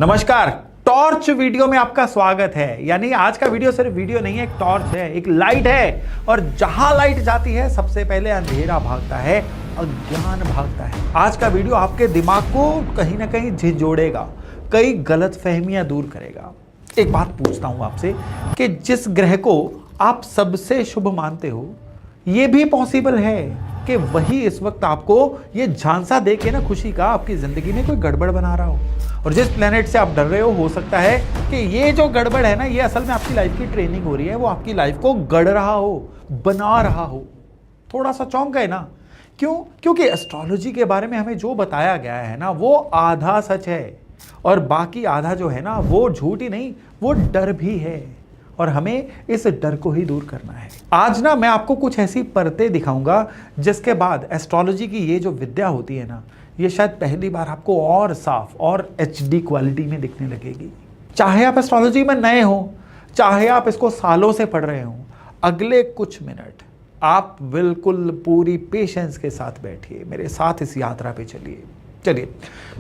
नमस्कार। Torch video में आपका स्वागत है। यानी आज का वीडियो सिर्फ वीडियो नहीं है, एक टॉर्च है, एक लाइट है, और जहां लाइट जाती है सबसे पहले अंधेरा भागता है, अज्ञान भागता है। आज का वीडियो आपके दिमाग को कहीं ना कहीं झिझोड़ेगा, कई गलतफहमियां दूर करेगा। एक बात पूछता हूं आपसे कि जिस ग्रह को आप सबसे शुभ मानते हो, यह भी पॉसिबल है कि वही इस वक्त आपको ये झांसा दे के ना खुशी का आपकी जिंदगी में कोई गड़बड़ बना रहा हो। और जिस प्लेनेट से आप डर रहे हो सकता है कि ये जो गड़बड़ है ना, ये असल में आपकी लाइफ की ट्रेनिंग हो रही है, वो आपकी लाइफ को गढ़ रहा हो, बना रहा हो। थोड़ा सा चौंक गए ना? क्यों? क्योंकि एस्ट्रोलॉजी के बारे में हमें जो बताया गया है ना, वो आधा सच है और बाकी आधा जो है ना, वो झूठ ही नहीं, वो डर भी है, और हमें इस डर को ही दूर करना है। आज ना मैं आपको कुछ ऐसी परतें दिखाऊंगा जिसके बाद एस्ट्रोलॉजी की ये जो विद्या होती है ना, ये शायद पहली बार आपको और साफ और एचडी क्वालिटी में दिखने लगेगी। चाहे आप एस्ट्रोलॉजी में नए हो, चाहे आप इसको सालों से पढ़ रहे हो, अगले कुछ मिनट आप बिल्कुल पूरी पेशेंस के साथ बैठिए, मेरे साथ इस यात्रा पे चलिए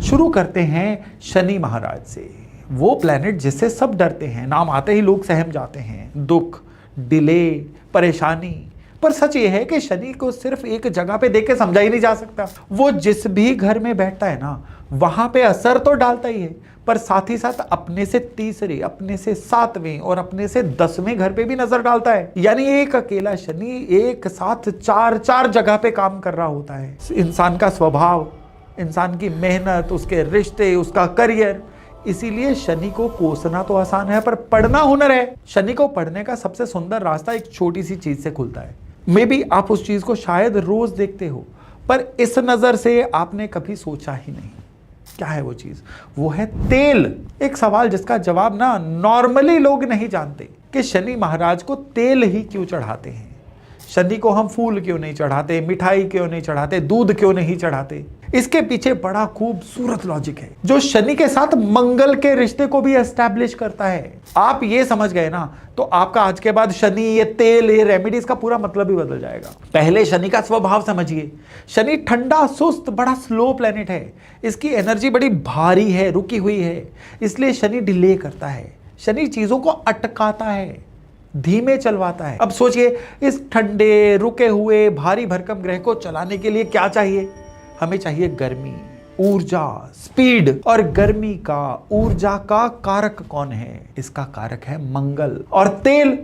शुरू करते हैं शनि महाराज से। वो प्लेनेट जिससे सब डरते हैं, नाम आते ही लोग सहम जाते हैं, दुख, डिले, परेशानी। पर सच ये है कि शनि को सिर्फ एक जगह पे देख के समझा ही नहीं जा सकता। वो जिस भी घर में बैठता है ना, वहां पे असर तो डालता ही है, पर साथ ही साथ अपने से तीसरे, अपने से सातवें और अपने से 10वें घर पे भी नजर डालता है। यानी एक अकेला शनि एक साथ चार जगह पे काम कर रहा होता है। इंसान का स्वभाव, इंसान की मेहनत, उसके रिश्ते, उसका करियर। इसीलिए शनि को कोसना तो आसान है, पर पढ़ना हुनर है। शनि को पढ़ने का सबसे सुंदर रास्ता एक छोटी सी चीज से खुलता है। मे बी आप उस चीज को शायद रोज देखते हो, पर इस नजर से आपने कभी सोचा ही नहीं। क्या है वो चीज? वो है तेल। एक सवाल जिसका जवाब ना नॉर्मली लोग नहीं जानते कि शनि महाराज को तेल ही क्यों चढ़ाते हैं। शनि को हम फूल क्यों नहीं चढ़ाते, मिठाई क्यों नहीं चढ़ाते, दूध क्यों नहीं चढ़ाते? इसके पीछे बड़ा खूबसूरत लॉजिक है जो शनि के साथ मंगल के रिश्ते को भी एस्टैब्लिश करता है। आप ये समझ गए ना, तो आपका आज के बाद शनि, ये तेल, ये रेमेडीज का पूरा मतलब ही बदल जाएगा। पहले शनि का स्वभाव समझिए। शनि ठंडा, सुस्त, बड़ा स्लो प्लेनेट है। इसकी एनर्जी बड़ी भारी है, रुकी हुई है, इसलिए शनि डिले करता है। शनि चीजों को अटकाता है, धीमे चलवाता है। अब सोचिए, इस ठंडे, रुके हुए, भारी भरकम ग्रह को चलाने के लिए क्या चाहिए? हमें चाहिए गर्मी, ऊर्जा, स्पीड। और गर्मी का, ऊर्जा का कारक कौन है? इसका कारक है मंगल। और तेल,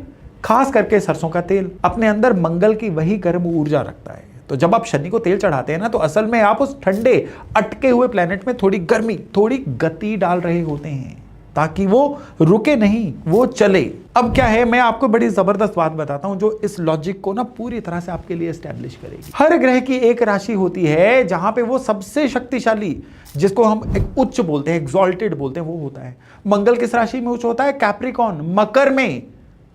खास करके सरसों का तेल, अपने अंदर मंगल की वही गर्म ऊर्जा रखता है। तो जब आप शनि को तेल चढ़ाते हैं ना, तो असल में आप उस ठंडे, अटके हुए प्लेनेट में थोड़ी गर्मी, थोड़ी गति डाल रहे होते हैं, ताकि वो रुके नहीं, वो चले। अब क्या है, मैं आपको बड़ी जबरदस्त बात बताता हूं जो इस लॉजिक को ना पूरी तरह से आपके लिए एस्टैब्लिश करेगी। हर ग्रह की एक राशि होती है जहां पे वो सबसे शक्तिशाली, जिसको हम एक उच्च बोलते हैं, एक्सॉल्टेड बोलते हैं, वो होता है। मंगल किस राशि में उच्च होता है? कैप्रिकॉर्न, मकर में,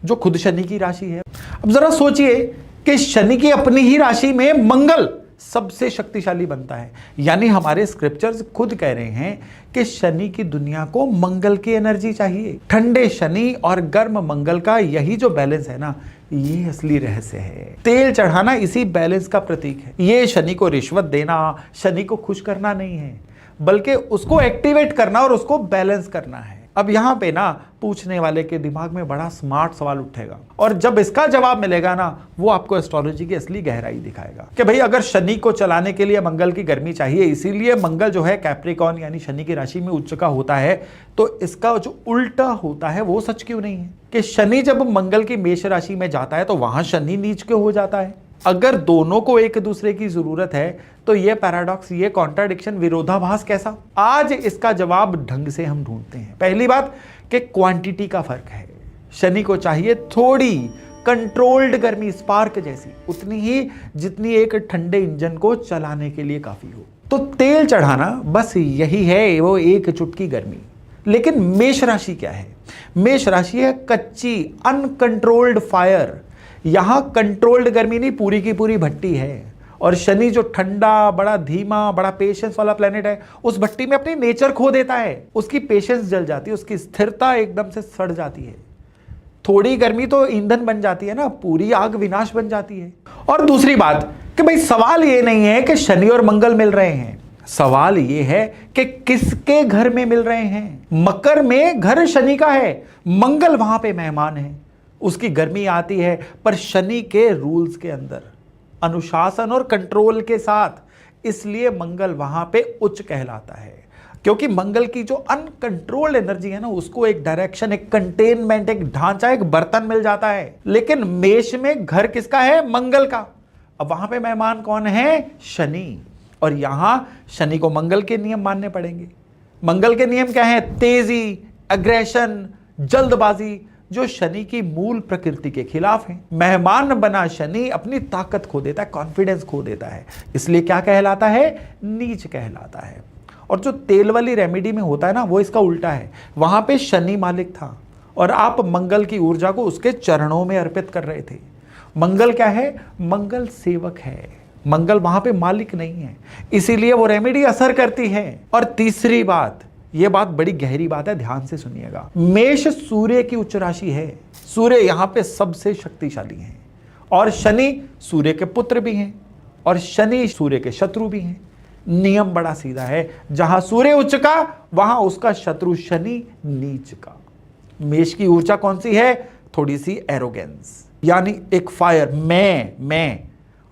जो खुद शनि की राशि है। अब जरा सोचिए कि शनि की अपनी ही राशि में मंगल सबसे शक्तिशाली बनता है। यानी हमारे स्क्रिप्चर्स खुद कह रहे हैं कि शनि की दुनिया को मंगल की एनर्जी चाहिए। ठंडे शनि और गर्म मंगल का यही जो बैलेंस है ना, ये असली रहस्य है। तेल चढ़ाना इसी बैलेंस का प्रतीक है। ये शनि को रिश्वत देना, शनि को खुश करना नहीं है, बल्कि उसको एक्टिवेट करना और उसको बैलेंस करना है। अब यहां पे ना पूछने वाले के दिमाग में बड़ा स्मार्ट सवाल उठेगा, और जब इसका जवाब मिलेगा ना, वो आपको एस्ट्रोलॉजी की असली गहराई दिखाएगा कि भाई अगर शनि को चलाने के लिए मंगल की गर्मी चाहिए, इसीलिए मंगल जो है कैप्रिकॉर्न यानी शनि की राशि में उच्च का होता है, तो इसका जो उल्टा होता है वो सच क्यों नहीं है कि शनि जब मंगल की मेष राशि में जाता है तो वहां शनि नीच क्यों हो जाता है? अगर दोनों को एक दूसरे की जरूरत है, तो ये पैराडॉक्स, ये कॉन्ट्राडिक्शन, विरोधाभास कैसा? आज इसका जवाब ढंग से हम ढूंढते हैं। पहली बात कि क्वांटिटी का फर्क है। शनि को चाहिए थोड़ी कंट्रोल्ड गर्मी, स्पार्क जैसी, उतनी ही जितनी एक ठंडे इंजन को चलाने के लिए काफी हो। तो तेल चढ़ाना बस यही है, वो एक चुटकी गर्मी। लेकिन मेष राशि क्या है? मेष राशि है कच्ची, अनकंट्रोल्ड फायर। यहां कंट्रोल्ड गर्मी नहीं, पूरी की पूरी भट्टी है। और शनि जो ठंडा, बड़ा धीमा, बड़ा पेशेंस वाला प्लेनेट है, उस भट्टी में अपनी नेचर खो देता है। उसकी पेशेंस जल जाती है, उसकी स्थिरता एकदम से सड़ जाती है। थोड़ी गर्मी तो ईंधन बन जाती है ना, पूरी आग विनाश बन जाती है। और दूसरी बात कि भाई सवाल ये नहीं है कि शनि और मंगल मिल रहे हैं, सवाल ये है कि किसके घर में मिल रहे हैं। मकर में घर शनि का है, मंगल वहां पे मेहमान है, उसकी गर्मी आती है, पर शनि के रूल्स के अंदर, अनुशासन और कंट्रोल के साथ, इसलिए मंगल वहां पे उच्च कहलाता है। क्योंकि मंगल की जो अनकंट्रोल्ड एनर्जी है ना, उसको एक डायरेक्शन, एक कंटेनमेंट, एक ढांचा, एक बर्तन मिल जाता है। लेकिन मेष में घर किसका है? मंगल का। अब वहां पे मेहमान कौन है? शनि। और यहां शनि को मंगल के नियम मानने पड़ेंगे। मंगल के नियम क्या है? तेजी, अग्रेशन, जल्दबाजी, जो शनि की मूल प्रकृति के खिलाफ है। मेहमान बना शनि अपनी ताकत खो देता है, कॉन्फिडेंस खो देता है, इसलिए क्या कहलाता है? नीच कहलाता है। और जो तेल वाली रेमेडी में होता है ना, वो इसका उल्टा है। वहां पे शनि मालिक था और आप मंगल की ऊर्जा को उसके चरणों में अर्पित कर रहे थे। मंगल क्या है? मंगल सेवक है, मंगल वहां पे मालिक नहीं है, इसीलिए वो रेमेडी असर करती है। और तीसरी बात, ये बात बड़ी गहरी बात है, ध्यान से सुनिएगा। मेष सूर्य की उच्च राशि है, सूर्य यहां पे सबसे शक्तिशाली है, और शनि सूर्य के पुत्र भी हैं, और शनि सूर्य के शत्रु भी हैं। नियम बड़ा सीधा है, जहां सूर्य उच्च का वहां उसका शत्रु शनि नीच का। मेष की ऊर्जा कौन सी है? थोड़ी सी एरोगेंस, यानी एक फायर, मैं।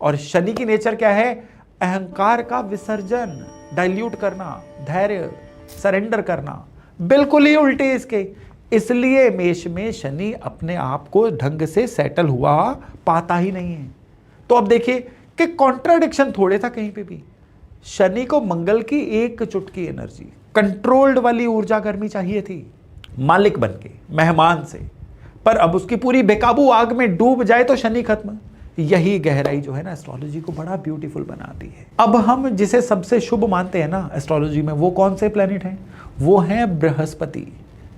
और शनि की नेचर क्या है? अहंकार का विसर्जन, डाइल्यूट करना, धैर्य, सरेंडर करना, बिल्कुल ही उल्टे इसके। इसलिए मेष में शनि अपने आप को ढंग से सेटल हुआ पाता ही नहीं है। तो अब देखिए कि कॉन्ट्राडिक्शन थोड़े था कहीं पे भी। शनि को मंगल की एक चुटकी एनर्जी, कंट्रोल्ड वाली ऊर्जा गर्मी चाहिए थी मालिक बनके, मेहमान से, पर अब उसकी पूरी बेकाबू आग में डूब जाए तो शनि खत्म। यही गहराई जो है ना एस्ट्रोलॉजी को बड़ा ब्यूटीफुल बनाती है। अब हम जिसे सबसे शुभ मानते हैं ना एस्ट्रोलॉजी में, वो कौन से प्लेनेट हैं? वो हैं बृहस्पति,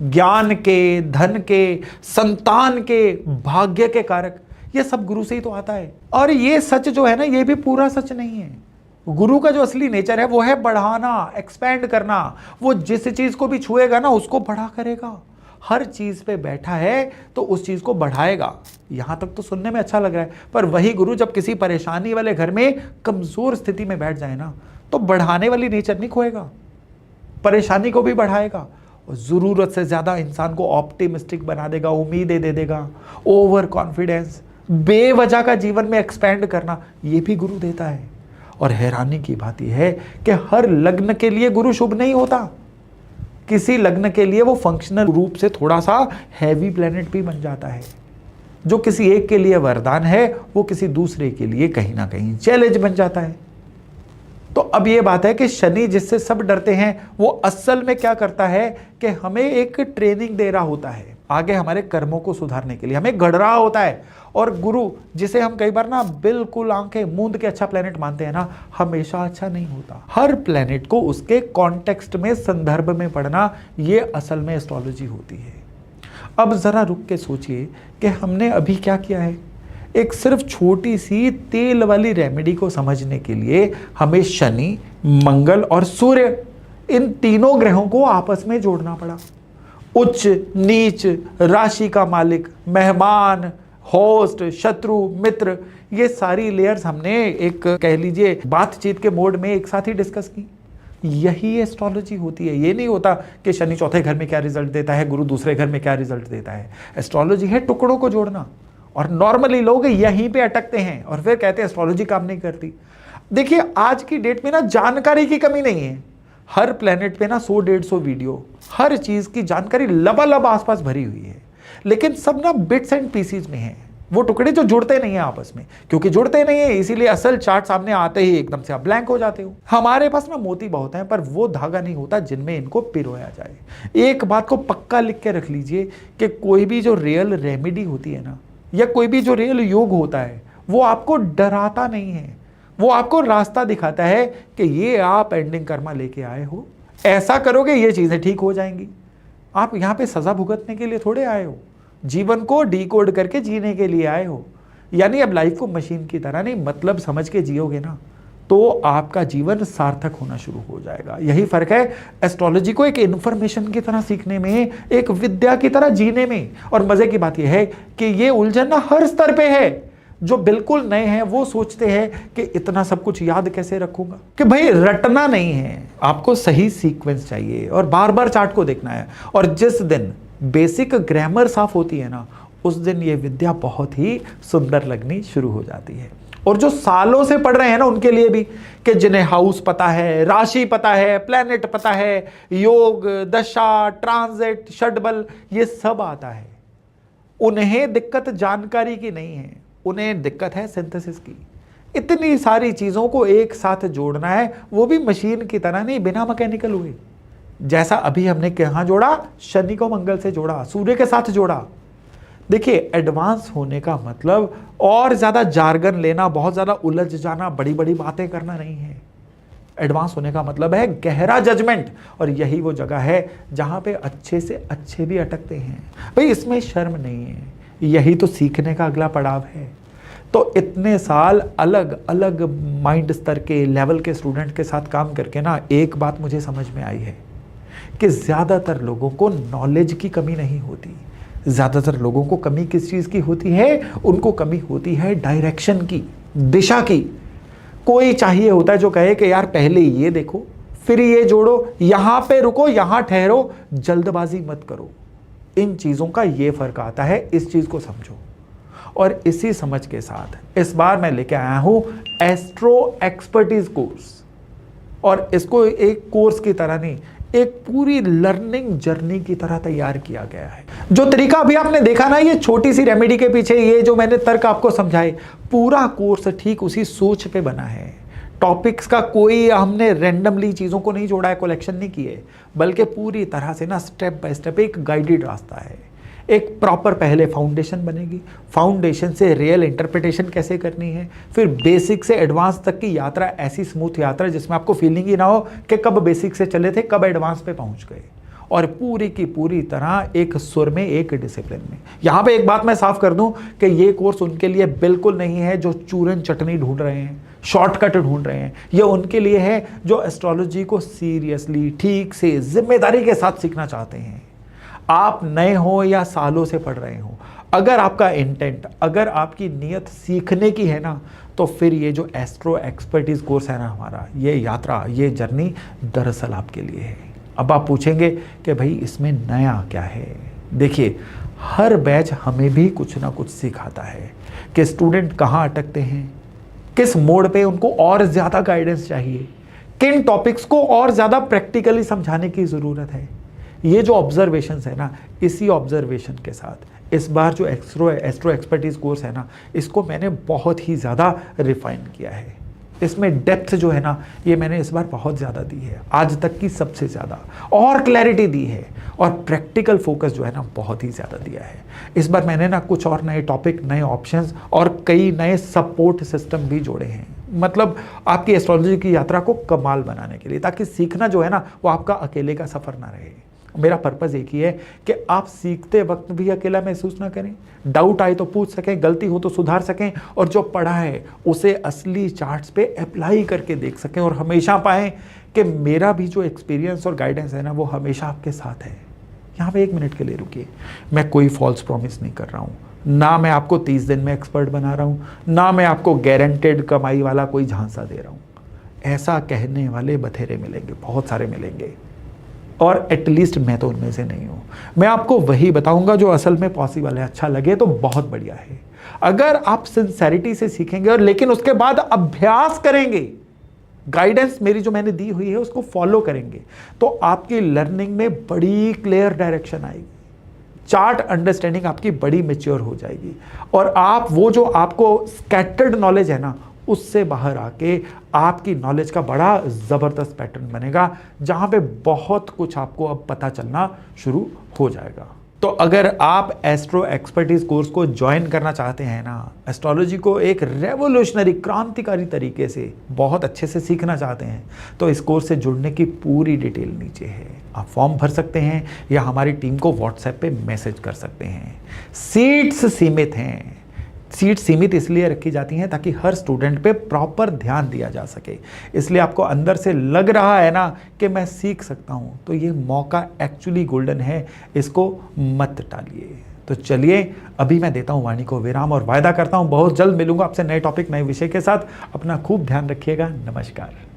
ज्ञान के, धन के, संतान के, भाग्य के कारक। ये सब गुरु से ही तो आता है। और ये सच जो है ना, ये भी पूरा सच नहीं है। गुरु का जो असली नेचर है वो है बढ़ाना, एक्सपेंड करना। वो जिस चीज को भी छुएगा ना उसको बड़ा करेगा। हर चीज पे बैठा है तो उस चीज को बढ़ाएगा। यहां तक तो सुनने में अच्छा लग रहा है, पर वही गुरु जब किसी परेशानी वाले घर में कमजोर स्थिति में बैठ जाए ना, तो बढ़ाने वाली नेचर नहीं खोएगा, परेशानी को भी बढ़ाएगा। और जरूरत से ज्यादा इंसान को ऑप्टिमिस्टिक बना देगा, उम्मीदें दे देगा, ओवर कॉन्फिडेंस, बेवजह का जीवन में एक्सपेंड करना, ये भी गुरु देता है। और हैरानी की बात यह है कि हर लग्न के लिए गुरु शुभ नहीं होता। किसी लग्न के लिए वो फंक्शनल रूप से थोड़ा सा हैवी प्लेनेट भी बन जाता है। जो किसी एक के लिए वरदान है वो किसी दूसरे के लिए कहीं ना कहीं चैलेंज बन जाता है। तो अब ये बात है कि शनि जिससे सब डरते हैं वो असल में क्या करता है कि हमें एक ट्रेनिंग दे रहा होता है आगे हमारे कर्मों को सुधारने के लिए, हमें गढ़ रहा होता है। और गुरु जिसे हम कई बार ना बिल्कुल आंखें मूंद के अच्छा प्लेनेट मानते हैं ना, हमेशा अच्छा नहीं होता। हर प्लेनेट को उसके कॉन्टेक्स्ट में, संदर्भ में पढ़ना, ये असल में एस्ट्रोलॉजी होती है। अब जरा रुक के सोचिए कि हमने अभी क्या किया है। एक सिर्फ छोटी सी तेल वाली रेमेडी को समझने के लिए हमें शनि, मंगल और सूर्य, इन तीनों ग्रहों को आपस में जोड़ना पड़ा। उच्च, नीच, राशि का मालिक, मेहमान, होस्ट, शत्रु, मित्र, ये सारी लेयर्स हमने एक कह लीजिए बातचीत के मोड में एक साथ ही डिस्कस की। यही एस्ट्रोलॉजी होती है। ये नहीं होता कि शनि चौथे घर में क्या रिजल्ट देता है, गुरु दूसरे घर में क्या रिजल्ट देता है। एस्ट्रोलॉजी है टुकड़ों को जोड़ना। और नॉर्मली लोग यहीं पे अटकते हैं और फिर कहते हैं एस्ट्रोलॉजी काम नहीं करती। देखिए आज की डेट में ना जानकारी की कमी नहीं है। हर प्लेनेट पे ना 100-150 वीडियो, हर चीज की जानकारी लबालब आसपास भरी हुई है, लेकिन सब ना बिट्स एंड पीसीज में है। वो टुकड़े जो जुड़ते नहीं है आपस में, क्योंकि जुड़ते नहीं है इसीलिए असल चार्ट सामने आते ही एकदम से आप ब्लैंक हो जाते हो। हमारे पास ना मोती बहुत हैं, पर वो धागा नहीं होता जिनमें इनको पिरोया जाए। एक बात को पक्का लिख के रख लीजिए कि कोई भी जो रियल रेमेडी होती है ना, या कोई भी जो रियल योग होता है, वो आपको डराता नहीं है, वो आपको रास्ता दिखाता है कि ये आप एंडिंग कर्मा लेके आए हो, ऐसा करोगे ये चीजें ठीक हो जाएंगी। आप यहाँ पे सजा भुगतने के लिए थोड़े आए हो, जीवन को डिकोड करके जीने के लिए आए हो। यानी अब लाइफ को मशीन की तरह नहीं, मतलब समझ के जियोगे ना, तो आपका जीवन सार्थक होना शुरू हो जाएगा। यही फर्क है एस्ट्रोलॉजी को एक इन्फॉर्मेशन की तरह सीखने में, एक विद्या की तरह जीने में। और मजे की बात यह है कि ये उलझन ना हर स्तर पे है। जो बिल्कुल नए हैं वो सोचते हैं कि इतना सब कुछ याद कैसे रखूंगा, कि भाई रटना नहीं है, आपको सही सीक्वेंस चाहिए और बार बार चार्ट को देखना है। और जिस दिन बेसिक ग्रामर साफ होती है ना, उस दिन ये विद्या बहुत ही सुंदर लगनी शुरू हो जाती है। और जो सालों से पढ़ रहे हैं ना, उनके लिए भी, कि जिन्हें हाउस पता है, राशि पता है, प्लेनेट पता है, योग, दशा, ट्रांजिट, षटबल, ये सब आता है, उन्हें दिक्कत जानकारी की नहीं है, उन्हें दिक्कत है सिंथेसिस की। इतनी सारी चीजों को एक साथ जोड़ना है, वो भी मशीन की तरह नहीं, बिना मैकेनिकल हुए। जैसा अभी हमने कहां जोड़ा, शनि को मंगल से जोड़ा, सूर्य के साथ जोड़ा। देखिए, एडवांस होने का मतलब और ज्यादा जार्गन लेना, बहुत ज्यादा उलझ जाना, बड़ी बड़ी बातें करना नहीं है। एडवांस होने का मतलब है गहरा जजमेंट, और यही वो जगह है जहां पे अच्छे से अच्छे भी अटकते हैं। भाई इसमें शर्म नहीं है, यही तो सीखने का अगला पड़ाव है। तो इतने साल अलग अलग माइंड स्तर के, लेवल के स्टूडेंट के साथ काम करके ना, एक बात मुझे समझ में आई है कि ज्यादातर लोगों को नॉलेज की कमी नहीं होती। ज्यादातर लोगों को कमी किस चीज की होती है? उनको कमी होती है डायरेक्शन की, दिशा की। कोई चाहिए होता है जो कहे कि यार पहले ये देखो, फिर ये जोड़ो, यहां पे रुको, यहां ठहरो, जल्दबाजी मत करो। इन चीजों का ये फर्क आता है, इस चीज को समझो। और इसी समझ के साथ इस बार मैं लेके आया हूं एस्ट्रो एक्सपर्टीज कोर्स। और इसको एक कोर्स की तरह नहीं, एक पूरी लर्निंग जर्नी की तरह तैयार किया गया है। जो तरीका अभी आपने देखा ना, ये छोटी सी रेमेडी के पीछे ये जो मैंने तर्क आपको समझाए, पूरा कोर्स ठीक उसी सोच पे बना है। टॉपिक्स का कोई हमने रैंडमली चीजों को नहीं जोड़ा है, कलेक्शन नहीं किए, बल्कि पूरी तरह से ना स्टेप बाय स्टेप एक गाइडेड रास्ता है। एक प्रॉपर पहले फाउंडेशन बनेगी, फाउंडेशन से रियल इंटरप्रिटेशन कैसे करनी है, फिर बेसिक से एडवांस तक की यात्रा, ऐसी स्मूथ यात्रा जिसमें आपको फीलिंग ही ना हो कि कब बेसिक से चले थे, कब एडवांस पे पहुंच गए। और पूरी की पूरी तरह एक सुर में, एक डिसिप्लिन में। यहां पे एक बात मैं साफ कर दूं कि ये कोर्स उनके लिए बिल्कुल नहीं है जो चूरन चटनी ढूंढ रहे हैं, शॉर्टकट ढूंढ रहे हैं। ये उनके लिए है जो एस्ट्रोलॉजी को सीरियसली, ठीक से, जिम्मेदारी के साथ सीखना चाहते हैं। आप नए हो या सालों से पढ़ रहे हो, अगर आपका इंटेंट, अगर आपकी नीयत सीखने की है ना, तो फिर ये जो एस्ट्रो एक्सपर्टीज कोर्स है ना हमारा, ये यात्रा, ये जर्नी दरअसल आपके लिए है। अब आप पूछेंगे कि भाई इसमें नया क्या है? देखिए, हर बैच हमें भी कुछ ना कुछ सिखाता है कि स्टूडेंट कहाँ अटकते हैं, किस मोड पे उनको और ज़्यादा गाइडेंस चाहिए, किन टॉपिक्स को और ज़्यादा प्रैक्टिकली समझाने की ज़रूरत है। ये जो ऑब्जर्वेशंस है ना, इसी ऑब्जर्वेशन के साथ इस बार जो एस्ट्रो एक्सपर्टीज कोर्स है ना, इसको मैंने बहुत ही ज़्यादा रिफाइन किया है। इसमें डेप्थ जो है ना, ये मैंने इस बार बहुत ज़्यादा दी है, आज तक की सबसे ज़्यादा, और क्लैरिटी दी है, और प्रैक्टिकल फोकस जो है ना बहुत ही ज़्यादा दिया है। इस बार मैंने ना कुछ और नए टॉपिक, नए ऑप्शंस और कई नए सपोर्ट सिस्टम भी जोड़े हैं, मतलब आपकी एस्ट्रोलॉजी की यात्रा को कमाल बनाने के लिए, ताकि सीखना जो है ना वो आपका अकेले का सफ़र ना रहे। मेरा पर्पज़ एक ही है कि आप सीखते वक्त भी अकेला महसूस ना करें, डाउट आए तो पूछ सकें, गलती हो तो सुधार सकें, और जो पढ़ा है उसे असली चार्ट्स पे अप्लाई करके देख सकें, और हमेशा पाएं कि मेरा भी जो एक्सपीरियंस और गाइडेंस है ना, वो हमेशा आपके साथ है। यहाँ पे 1 मिनट के लिए रुकिए, मैं कोई फॉल्स प्रॉमिस नहीं कर रहा हूँ, ना मैं आपको 30 दिन में एक्सपर्ट बना रहा हूँ, ना मैं आपको गारंटेड कमाई वाला कोई झांसा दे रहा हूँ। ऐसा कहने वाले बथेरे मिलेंगे, बहुत सारे मिलेंगे, और एटलीस्ट मैं तो उनमें से नहीं हूँ। मैं आपको वही बताऊंगा जो असल में पॉसिबल है। अच्छा लगे तो बहुत बढ़िया है, अगर आप सिंसेरिटी से सीखेंगे और लेकिन उसके बाद अभ्यास करेंगे, गाइडेंस मेरी जो मैंने दी हुई है उसको फॉलो करेंगे, तो आपकी लर्निंग में बड़ी क्लियर डायरेक्शन आएगी, चार्ट अंडरस्टैंडिंग आपकी बड़ी मैच्योर हो जाएगी, और आप वो जो आपको स्कैटर्ड नॉलेज है ना, उससे बाहर आके आपकी नॉलेज का बड़ा ज़बरदस्त पैटर्न बनेगा, जहां पे बहुत कुछ आपको अब पता चलना शुरू हो जाएगा। तो अगर आप एस्ट्रो एक्सपर्टीज कोर्स को ज्वाइन करना चाहते हैं ना, एस्ट्रोलॉजी को एक रेवोल्यूशनरी, क्रांतिकारी तरीके से बहुत अच्छे से सीखना चाहते हैं, तो इस कोर्स से जुड़ने की पूरी डिटेल नीचे है। आप फॉर्म भर सकते हैं या हमारी टीम को व्हाट्सएप पे मैसेज कर सकते हैं। सीट्स सीमित हैं, सीट सीमित इसलिए रखी जाती हैं ताकि हर स्टूडेंट पे प्रॉपर ध्यान दिया जा सके। इसलिए आपको अंदर से लग रहा है ना कि मैं सीख सकता हूं, तो ये मौका एक्चुअली गोल्डन है, इसको मत टालिए। तो चलिए अभी मैं देता हूं वाणी को विराम और वायदा करता हूं बहुत जल्द मिलूंगा आपसे नए टॉपिक नए विषय के साथ। अपना खूब ध्यान रखिएगा। नमस्कार।